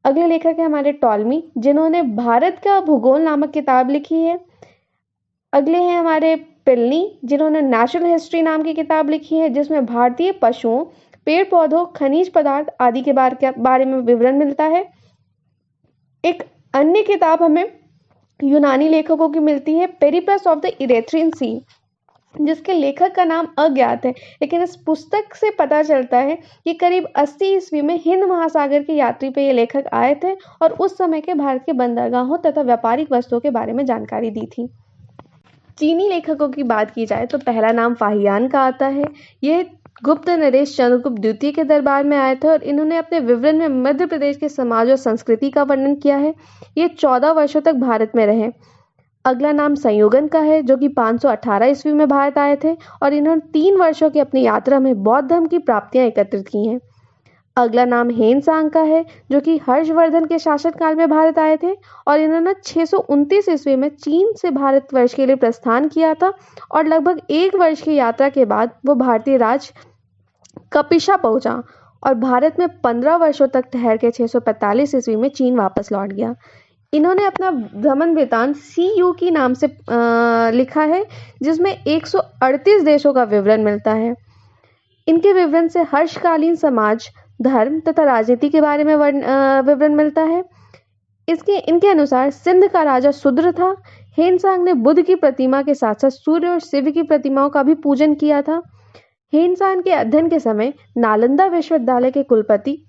Speaker 1: अगले लेखक है हमारे टॉलमी जिन्होंने भारत का भूगोल नामक किताब लिखी है। अगले हैं हमारे पिलनी जिन्होंने नेचुरल हिस्ट्री नाम की किताब लिखी है जिसमें भारतीय पशुओं, पेड़ पौधों, खनिज पदार्थ आदि के बारे में विवरण मिलता है। एक अन्य किताब हमें यूनानी लेखकों की मिलती है पेरिप्लस ऑफ द इरेथ्रियन सी, जिसके लेखक का नाम अज्ञात है, लेकिन इस पुस्तक से पता चलता है कि करीब 80 ईस्वी में हिंद महासागर के यात्री पे ये लेखक आए थे और उस समय के भारत के बंदरगाहों तथा व्यापारिक वस्तुओं के बारे में जानकारी दी थी। चीनी लेखकों की बात की जाए तो पहला नाम फाहियान का आता है। ये गुप्त नरेश चंद्रगुप्त द्वितीय के दरबार में आए थे और इन्होंने अपने विवरण में मध्य प्रदेश के समाज और संस्कृति का वर्णन किया है। ये 14 वर्षों तक भारत में रहे। अगला नाम संयोगन का है जो कि 518 ईस्वी में भारत आए थे और इन्होंने 3 वर्षों की अपनी यात्रा में बौद्ध धर्म की प्राप्तियां एकत्रित की हैं। अगला नाम हेनसांग का है जो कि हर्षवर्धन के शासनकाल में भारत आए थे और इन्होंने 629 ईस्वी में चीन से भारतवर्ष के लिए प्रस्थान किया था और लगभग 1 वर्ष की यात्रा के बाद वो भारतीय राज कपिशा पहुंचा और भारत में 15 वर्षों तक ठहर के 645 ईस्वी में चीन वापस लौट गया। इन्होंने अपना भ्रमण वृत्तांत CU की नाम से लिखा है जिसमें 138 देशों का विवरण मिलता है। इनके विवरण से हर्षकालीन समाज, धर्म तथा राजनीति के बारे में विवरण मिलता है। इनके अनुसार सिंध का राजा शूद्र था। हेनसांग ने बुद्ध की प्रतिमा के साथ साथ सूर्य और शिव की प्रतिमाओं का भी पूजन किया था। हेनसांग के अध्ययन के समय नालंदा विश्वविद्यालय के कुलपति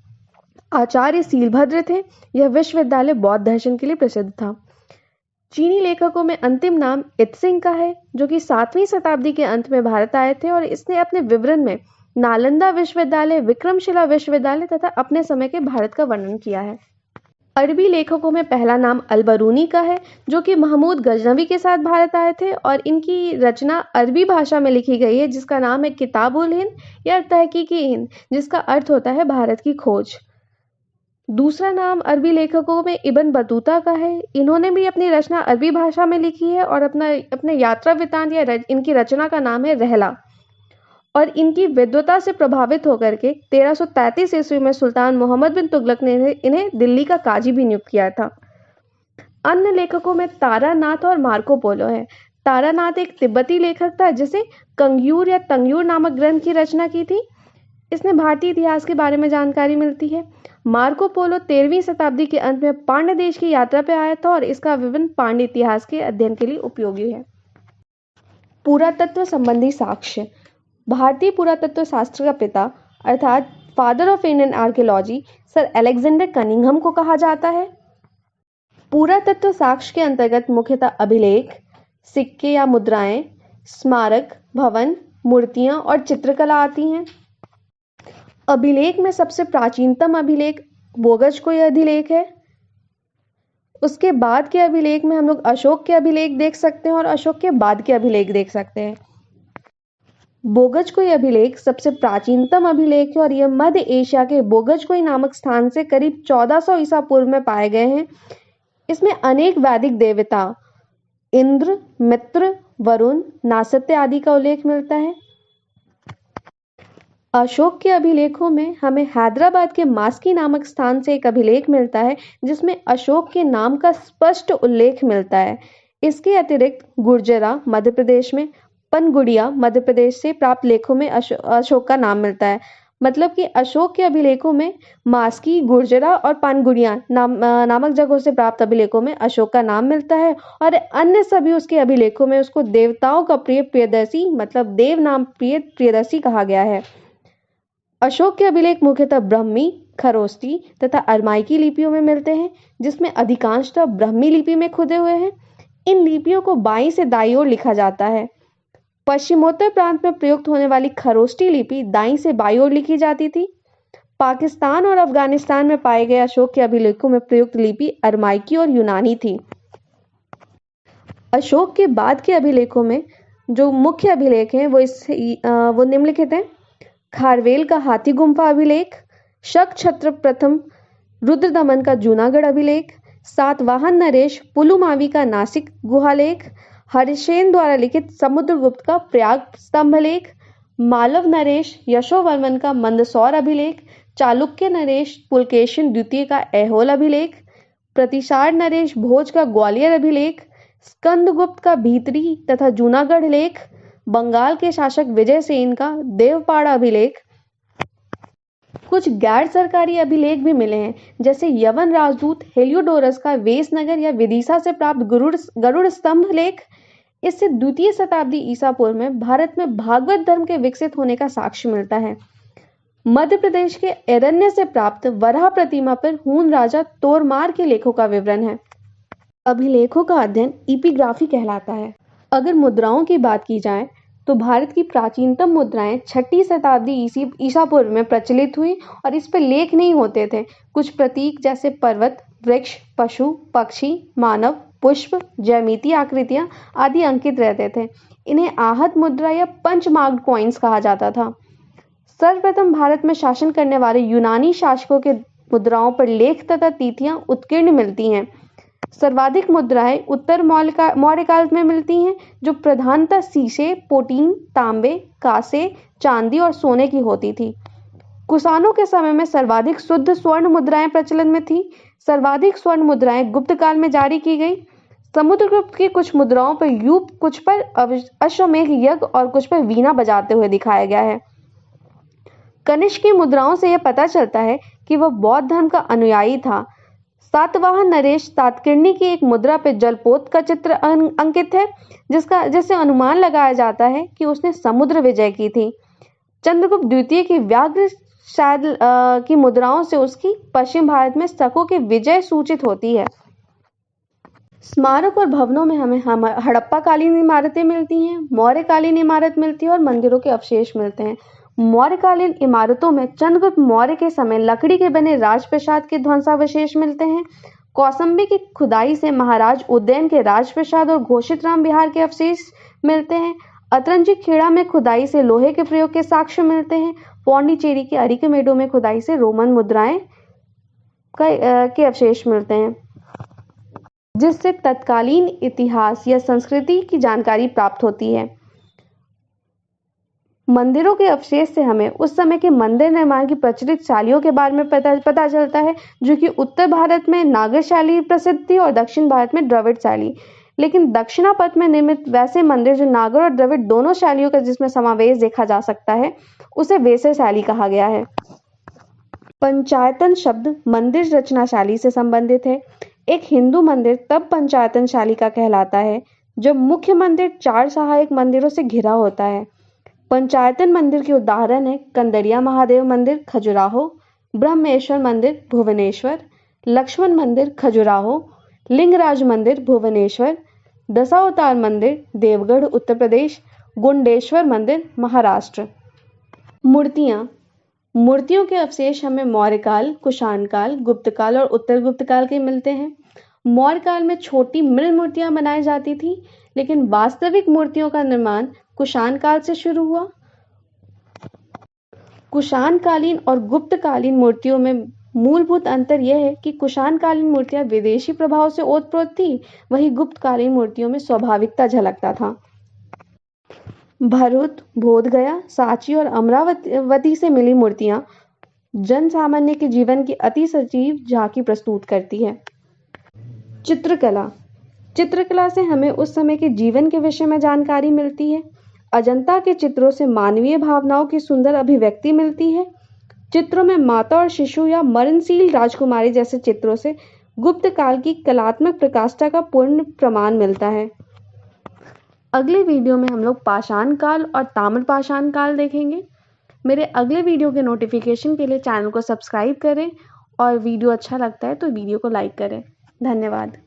Speaker 1: आचार्य सीलभद्र थे। यह विश्वविद्यालय बौद्ध दर्शन के लिए प्रसिद्ध था। चीनी लेखकों में अंतिम नाम इत्सिंग का है जो कि 7वीं शताब्दी के अंत में भारत आए थे और इसने अपने विवरण में नालंदा विश्वविद्यालय, विक्रमशिला विश्वविद्यालय तथा अपने समय के भारत का वर्णन किया है। अरबी लेखकों में पहला नाम अलबरूनी का है जो कि महमूद गजनवी के साथ भारत आए थे और इनकी रचना अरबी भाषा में लिखी गई है जिसका नाम है किताबुल हिंद या तहकीकी हिंद, जिसका अर्थ होता है भारत की खोज। दूसरा नाम अरबी लेखकों में इब्न बतूता का है। इन्होंने भी अपनी रचना अरबी भाषा में लिखी है और अपने यात्रा वृत्तांत या इनकी रचना का नाम है रहला और इनकी विद्वता से प्रभावित होकर के 1333 ईस्वी में सुल्तान मोहम्मद बिन तुगलक ने इन्हें दिल्ली का काजी भी नियुक्त किया था। अन्य लेखकों में तारानाथ और मार्को पोलो है। तारानाथ एक तिब्बती लेखक था जिसे कंग्यूर या तंग्यूर नामक ग्रंथ की रचना की थी। इसमें भारतीय इतिहास के बारे में जानकारी मिलती है। मार्को पोलो 13वीं शताब्दी के अंत में पांड्य देश की यात्रा पर आया था और इसका विवरण पांड्य इतिहास के अध्ययन के लिए उपयोगी है। पुरातत्व संबंधी साक्ष्य। भारतीय पुरातत्व शास्त्र का पिता अर्थात father of Indian archaeology sir Alexander Cunningham को कहा जाता है। पुरातत्व साक्ष्य के अंतर्गत मुख्यतः अभिलेख, सिक्के या मुद्राएं, स्मारक, भवन, मूर्तियां और चित्रकला आती हैं। अभिलेख में सबसे प्राचीनतम अभिलेख बोगजकोई अभिलेख है। उसके बाद के अभिलेख में हम लोग अशोक के अभिलेख देख सकते हैं और अशोक के बाद के अभिलेख देख सकते हैं। बोगजकोई अभिलेख सबसे प्राचीनतम अभिलेख है और यह मध्य एशिया के बोगजकोई नामक स्थान से करीब 1400 ईसा पूर्व में पाए गए हैं। इसमें अनेक वैदिक देवता इंद्र, मित्र, वरुण, नासत्य आदि का उल्लेख मिलता है। अशोक के अभिलेखों में हमें हैदराबाद के मास्की नामक स्थान से एक अभिलेख मिलता है जिसमें अशोक के नाम का स्पष्ट उल्लेख मिलता है। इसके अतिरिक्त गुर्जरा मध्य प्रदेश में, पनगुड़िया मध्य प्रदेश से प्राप्त लेखों में अशोक का नाम मिलता है। मतलब कि अशोक के अभिलेखों में मास्की, गुर्जरा और पनगुड़िया नामक जगहों से प्राप्त अभिलेखों में अशोक का नाम मिलता है, और अन्य सभी उसके अभिलेखों में उसको देवताओं का प्रिय प्रियदर्शी मतलब देव नाम प्रिय प्रियदर्शी कहा गया है। अशोक के अभिलेख मुख्यतः ब्राह्मी, खरोष्टी तथा अरमाइकी लिपियों में मिलते हैं, जिसमें अधिकांशतः ब्राह्मी लिपि में खुदे हुए हैं। इन लिपियों को बाईं से दाईं ओर लिखा जाता है। पश्चिमोत्तर प्रांत में प्रयुक्त होने वाली खरोष्टी लिपि दाईं से बाईं ओर लिखी जाती थी। पाकिस्तान और अफगानिस्तान में पाए गए अशोक के अभिलेखों में प्रयुक्त लिपि अरमाइकी और यूनानी थी। अशोक के बाद के अभिलेखों में जो मुख्य अभिलेख हैं वो निम्नलिखित हैं। खारवेल का हाथी गुम्फा अभिलेख, शक छत्र प्रथम रुद्रदमन का जूनागढ़ अभिलेख, सातवाहन नरेश पुलुमावी का नासिक गुहालेख, हरिसेन द्वारा लिखित समुद्रगुप्त का प्रयाग स्तंभलेख, मालव नरेश यशोवर्मन का मंदसौर अभिलेख, चालुक्य नरेश पुलकेशिन द्वितीय का ऐहोल अभिलेख, प्रतिसार नरेश भोज का ग्वालियर अभिलेख, स्कंदगुप्त का भीतरी तथा जूनागढ़ लेख, बंगाल के शासक विजय सेन का देवपाड़ा अभिलेख। कुछ गैर सरकारी अभिलेख भी मिले हैं, जैसे यवन राजदूत हेलियोडोरस का वेसनगर या विदिशा से प्राप्त गरुड़ स्तंभ लेख। इससे द्वितीय शताब्दी ईसा पूर्व में भारत में भागवत धर्म के विकसित होने का साक्ष्य मिलता है। मध्य प्रदेश के एरण्य से प्राप्त वराह प्रतिमा पर हून राजा तोरमार के लेखों का विवरण है। अभिलेखों का अध्ययन इपिग्राफी कहलाता है। अगर मुद्राओं की बात की जाए तो भारत की प्राचीनतम मुद्राएं 6ठी शताब्दी ईसा पूर्व में प्रचलित हुई और इस पर लेख नहीं होते थे। कुछ प्रतीक जैसे पर्वत, वृक्ष, पशु, पक्षी, मानव, पुष्प, ज्यामितीय आकृतियां आदि अंकित रहते थे। इन्हें आहत मुद्रा या पंचमार्क्ड कॉइन्स कहा जाता था। सर्वप्रथम भारत में शासन करने वाले यूनानी शासकों के मुद्राओं पर लेख तथा तिथियां उत्कीर्ण मिलती हैं। सर्वाधिक मुद्राएं उत्तर मौर्य काल में मिलती हैं, जो प्रधानतः शीशे, पोटीन, तांबे, कांसे, चांदी और सोने की होती थी। कुषाणों के समय में सर्वाधिक शुद्ध स्वर्ण मुद्राएं प्रचलन में थी। सर्वाधिक स्वर्ण मुद्राएं गुप्त काल में जारी की गई। समुद्रगुप्त की कुछ मुद्राओं पर यूप, कुछ पर अश्वमेध यज्ञ और कुछ पर वीणा बजाते हुए दिखाया गया है। कनिष्क की मुद्राओं से यह पता चलता है कि वह बौद्ध धर्म का अनुयायी था। सातवाहन नरेश तातकिर्णी की एक मुद्रा पर जलपोत का चित्र अंकित है, जिससे अनुमान लगाया जाता है कि उसने समुद्र विजय की थी। चंद्रगुप्त द्वितीय की व्याघ्र शायद की मुद्राओं से उसकी पश्चिम भारत में शकों की विजय सूचित होती है। स्मारक और भवनों में हमें हड़प्पाकालीन इमारतें मिलती हैं, मौर्यकालीन इमारत मिलती है और मंदिरों के अवशेष मिलते हैं। मौर्यकालीन इमारतों में चंद्रगुप्त मौर्य के समय लकड़ी के बने राजप्रसाद के ध्वंसावशेष मिलते हैं। कौसंबी की खुदाई से महाराज उदयन के राजप्रसाद और घोषित राम विहार के अवशेष मिलते हैं। अतरंजी खेड़ा में खुदाई से लोहे के प्रयोग के साक्ष्य मिलते हैं। पौंडीचेरी के अरिकमेडो में खुदाई से रोमन मुद्राएं के अवशेष मिलते हैं, जिससे तत्कालीन इतिहास या संस्कृति की जानकारी प्राप्त होती है। मंदिरों के अवशेष से हमें उस समय के मंदिर निर्माण की प्रचलित शैलियों के बारे में पता चलता है, जो कि उत्तर भारत में नागर शैली प्रसिद्ध थी और दक्षिण भारत में द्रविड़ शैली। लेकिन दक्षिणापथ में निर्मित वैसे मंदिर जो नागर और द्रविड़ दोनों शैलियों का जिसमें समावेश देखा जा सकता है, उसे वेसर शैली कहा गया है। पंचायतन शब्द मंदिर रचना शैली से संबंधित है। एक हिंदू मंदिर तब पंचायतन शैली का कहलाता है जब मुख्य मंदिर 4 सहायक मंदिरों से घिरा होता है। पंचायतन मंदिर के उदाहरण है कंदरिया महादेव मंदिर खजुराहो, ब्रह्मेश्वर मंदिर भुवनेश्वर, लक्ष्मण मंदिर खजुराहो, लिंगराज मंदिर भुवनेश्वर, दशावतार मंदिर देवगढ़ उत्तर प्रदेश, गुंडेश्वर मंदिर महाराष्ट्र। मूर्तियों के अवशेष हमें मौर्यकाल, कुषाण काल, गुप्त काल और उत्तर गुप्त काल के मिलते हैं। मौर्य काल में छोटी मृण मूर्तियां बनाई जाती थी, लेकिन वास्तविक मूर्तियों का निर्माण कुषाण काल से शुरू हुआ। कुषाणकालीन और गुप्तकालीन मूर्तियों में मूलभूत अंतर यह है कि कुषाणकालीन मूर्तियां विदेशी प्रभाव से ओतप्रोत थी, वहीं गुप्तकालीन मूर्तियों में स्वाभाविकता झलकता था। भरूच, बोधगया, सांची और अमरावती से मिली मूर्तियां जन सामान्य के जीवन की अति सजीव झांकी प्रस्तुत करती है। चित्रकला से हमें उस समय के जीवन के विषय में जानकारी मिलती है। अजंता के चित्रों से मानवीय भावनाओं की सुंदर अभिव्यक्ति मिलती है। चित्रों में माता और शिशु या मरणशील राजकुमारी जैसे चित्रों से गुप्त काल की कलात्मक प्रकाष्ठा का पूर्ण प्रमाण मिलता है। अगले वीडियो में हम लोग पाषाण काल और ताम्रपाषाण काल देखेंगे। मेरे अगले वीडियो के नोटिफिकेशन के लिए चैनल को सब्सक्राइब करें और वीडियो अच्छा लगता है तो वीडियो को लाइक करें। धन्यवाद।